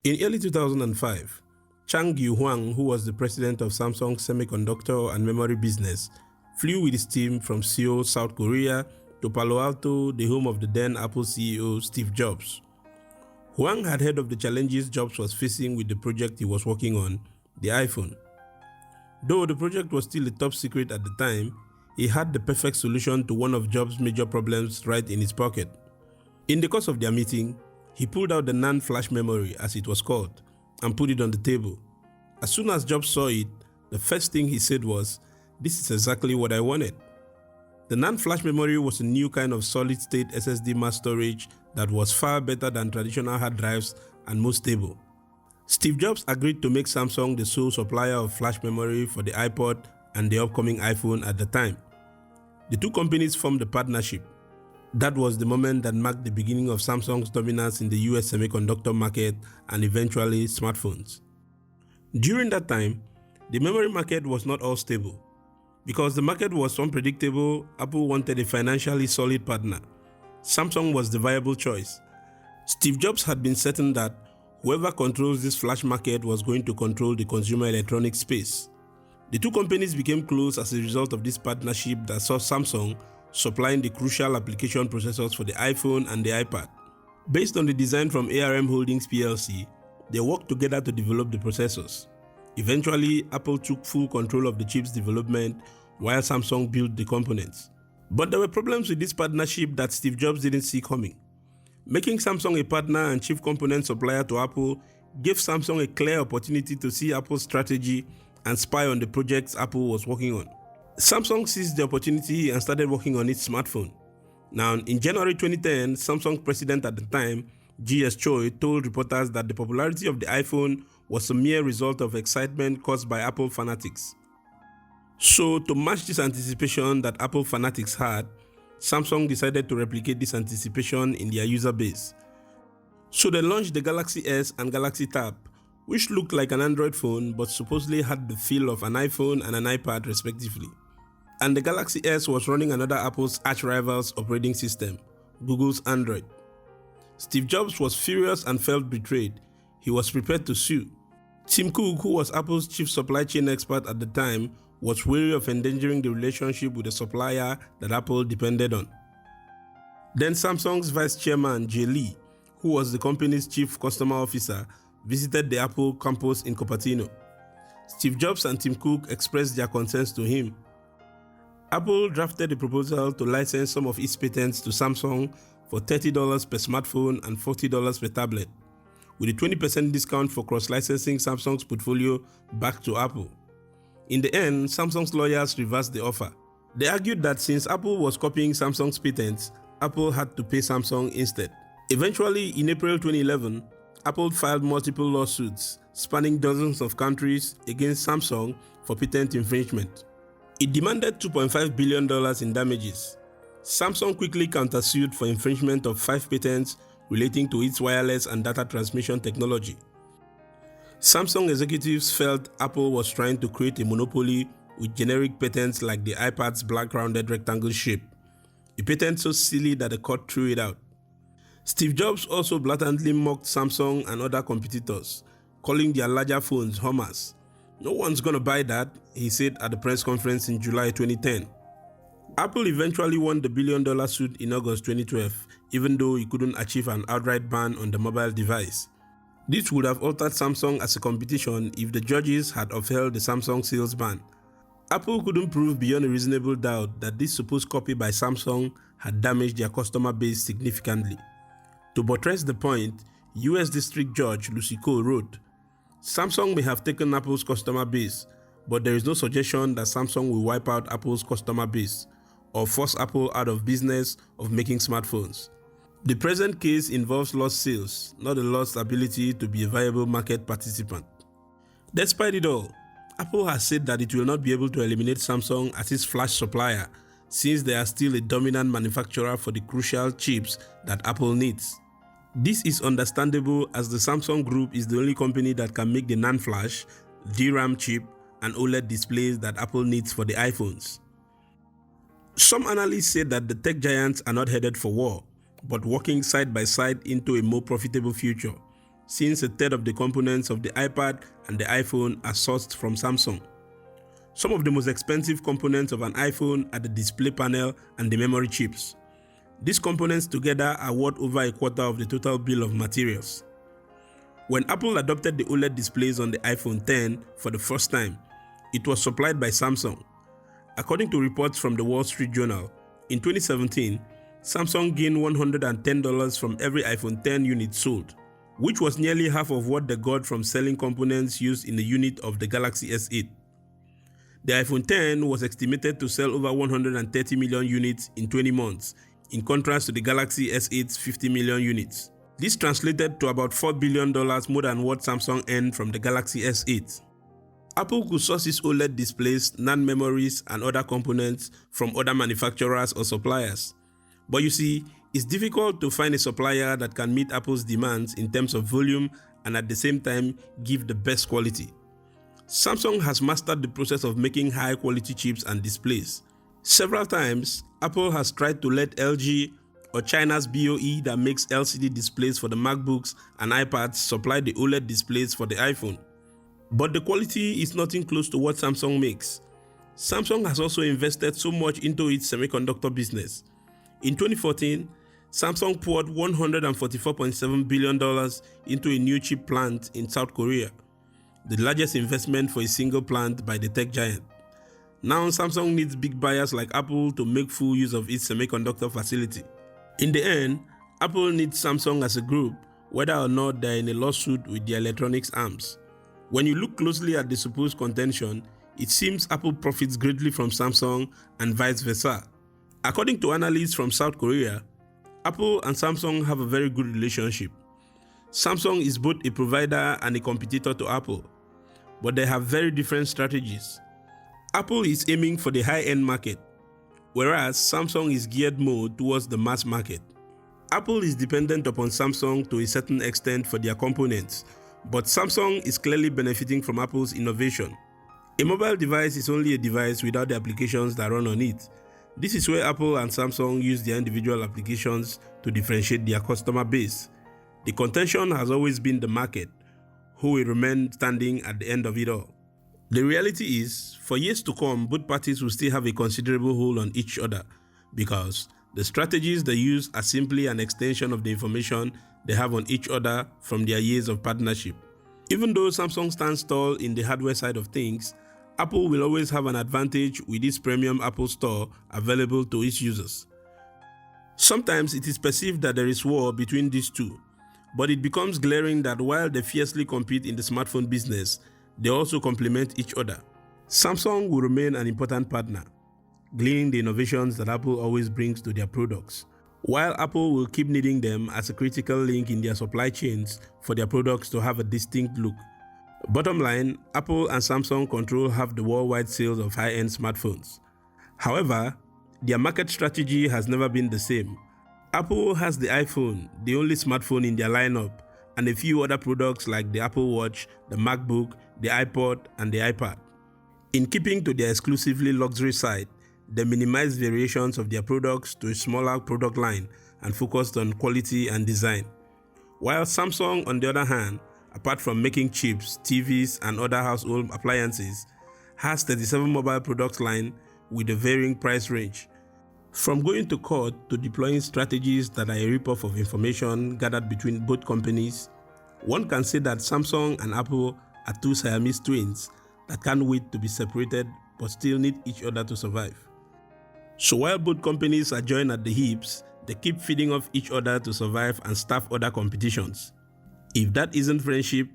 In early 2005, Chang Yu-Huang, who was the president of Samsung's semiconductor and memory business, flew with his team from Seoul, South Korea to Palo Alto, the home of the then Apple CEO Steve Jobs. Huang had heard of the challenges Jobs was facing with the project he was working on, the iPhone. Though the project was still a top secret at the time, he had the perfect solution to one of Jobs' major problems right in his pocket. In the course of their meeting, he pulled out the NAND flash memory, as it was called, and put it on the table. As soon as Jobs saw it, the first thing he said was, "This is exactly what I wanted." The NAND flash memory was a new kind of solid-state SSD mass storage that was far better than traditional hard drives and more stable. Steve Jobs agreed to make Samsung the sole supplier of flash memory for the iPod and the upcoming iPhone at the time. The two companies formed a partnership. That was the moment that marked the beginning of Samsung's dominance in the US semiconductor market and eventually smartphones. During that time, the memory market was not all stable. Because the market was unpredictable, Apple wanted a financially solid partner. Samsung was the viable choice. Steve Jobs had been certain that whoever controls this flash market was going to control the consumer electronics space. The two companies became close as a result of this partnership that saw Samsung supplying the crucial application processors for the iPhone and the iPad. Based on the design from ARM Holdings Plc, they worked together to develop the processors. Eventually, Apple took full control of the chip's development while Samsung built the components. But there were problems with this partnership that Steve Jobs didn't see coming. Making Samsung a partner and chief component supplier to Apple gave Samsung a clear opportunity to see Apple's strategy and spy on the projects Apple was working on. Samsung seized the opportunity and started working on its smartphone. Now, in January 2010, Samsung president at the time, Choi, told reporters that the popularity of the iPhone was a mere result of excitement caused by Apple fanatics. So, to match this anticipation that Apple fanatics had, Samsung decided to replicate this anticipation in their user base. So they launched the Galaxy S and Galaxy Tab, which looked like an Android phone but supposedly had the feel of an iPhone and an iPad respectively. And the Galaxy S was running another Apple's arch-rival's operating system, Google's Android. Steve Jobs was furious and felt betrayed. He was prepared to sue. Tim Cook, who was Apple's chief supply chain expert at the time, was wary of endangering the relationship with the supplier that Apple depended on. Then Samsung's vice chairman, Jay Lee, who was the company's chief customer officer, visited the Apple campus in Cupertino. Steve Jobs and Tim Cook expressed their concerns to him. Apple drafted a proposal to license some of its patents to Samsung for $30 per smartphone and $40 per tablet, with a 20% discount for cross-licensing Samsung's portfolio back to Apple. In the end, Samsung's lawyers reversed the offer. They argued that since Apple was copying Samsung's patents, Apple had to pay Samsung instead. Eventually, in April 2011, Apple filed multiple lawsuits spanning dozens of countries against Samsung for patent infringement. It demanded $2.5 billion in damages. Samsung quickly countersued for infringement of 5 patents relating to its wireless and data transmission technology. Samsung executives felt Apple was trying to create a monopoly with generic patents like the iPad's black rounded rectangle shape, a patent so silly that the court threw it out. Steve Jobs also blatantly mocked Samsung and other competitors, calling their larger phones Hummers. "No one's gonna buy that," he said at the press conference in July 2010. Apple eventually won the billion-dollar suit in August 2012, even though it couldn't achieve an outright ban on the mobile device. This would have altered Samsung as a competition if the judges had upheld the Samsung sales ban. Apple couldn't prove beyond a reasonable doubt that this supposed copy by Samsung had damaged their customer base significantly. To buttress the point, US District Judge Lucy Koh wrote, "Samsung may have taken Apple's customer base, but there is no suggestion that Samsung will wipe out Apple's customer base or force Apple out of business of making smartphones. The present case involves lost sales, not a lost ability to be a viable market participant." Despite it all, Apple has said that it will not be able to eliminate Samsung as its flash supplier since they are still a dominant manufacturer for the crucial chips that Apple needs. This is understandable as the Samsung Group is the only company that can make the NAND flash, DRAM chip, and OLED displays that Apple needs for the iPhones. Some analysts say that the tech giants are not headed for war, but working side by side into a more profitable future. since a third of the components of the iPad and the iPhone are sourced from Samsung. Some of the most expensive components of an iPhone are the display panel and the memory chips. These components together are worth over a quarter of the total bill of materials. When Apple adopted the OLED displays on the iPhone X for the first time, it was supplied by Samsung. According to reports from the Wall Street Journal, in 2017, Samsung gained $110 from every iPhone X unit sold, which was nearly half of what they got from selling components used in a unit of the Galaxy S8. The iPhone X was estimated to sell over 130 million units in 20 months, in contrast to the Galaxy S8's 50 million units. This translated to about $4 billion more than what Samsung earned from the Galaxy S8. Apple could source its OLED displays, NAND memories, and other components from other manufacturers or suppliers. But you see, it's difficult to find a supplier that can meet Apple's demands in terms of volume and at the same time give the best quality. Samsung has mastered the process of making high-quality chips and displays. Several times, Apple has tried to let LG or China's BOE that makes LCD displays for the MacBooks and iPads supply the OLED displays for the iPhone. But the quality is nothing close to what Samsung makes. Samsung has also invested so much into its semiconductor business. In 2014, Samsung poured $144.7 billion into a new chip plant in South Korea, the largest investment for a single plant by the tech giant. Now Samsung needs big buyers like Apple to make full use of its semiconductor facility. In the end, Apple needs Samsung as a group, whether or not they're in a lawsuit with their electronics arms. When you look closely at the supposed contention, it seems Apple profits greatly from Samsung and vice versa. According to analysts from South Korea, Apple and Samsung have a very good relationship. Samsung is both a provider and a competitor to Apple, but they have very different strategies. Apple is aiming for the high-end market, whereas Samsung is geared more towards the mass market. Apple is dependent upon Samsung to a certain extent for their components, but Samsung is clearly benefiting from Apple's innovation. A mobile device is only a device without the applications that run on it. This is where Apple and Samsung use their individual applications to differentiate their customer base. The contention has always been the market, who will remain standing at the end of it all. The reality is, for years to come, both parties will still have a considerable hold on each other because the strategies they use are simply an extension of the information they have on each other from their years of partnership. Even though Samsung stands tall in the hardware side of things, Apple will always have an advantage with its premium Apple Store available to its users. Sometimes it is perceived that there is war between these two, but it becomes glaring that while they fiercely compete in the smartphone business, they also complement each other. Samsung will remain an important partner, gleaning the innovations that Apple always brings to their products, while Apple will keep needing them as a critical link in their supply chains for their products to have a distinct look. Bottom line, Apple and Samsung control half the worldwide sales of high-end smartphones. However, their market strategy has never been the same. Apple has the iPhone, the only smartphone in their lineup, and a few other products like the Apple Watch, the MacBook, the iPod, and the iPad. In keeping to their exclusively luxury side, they minimize variations of their products to a smaller product line and focused on quality and design. While Samsung, on the other hand, apart from making chips, TVs, and other household appliances, has 37 mobile product line with a varying price range. From going to court to deploying strategies that are a rip-off of information gathered between both companies, one can say that Samsung and Apple are two Siamese twins that can't wait to be separated but still need each other to survive. So while both companies are joined at the hips, they keep feeding off each other to survive and staff other competitions. If that isn't friendship,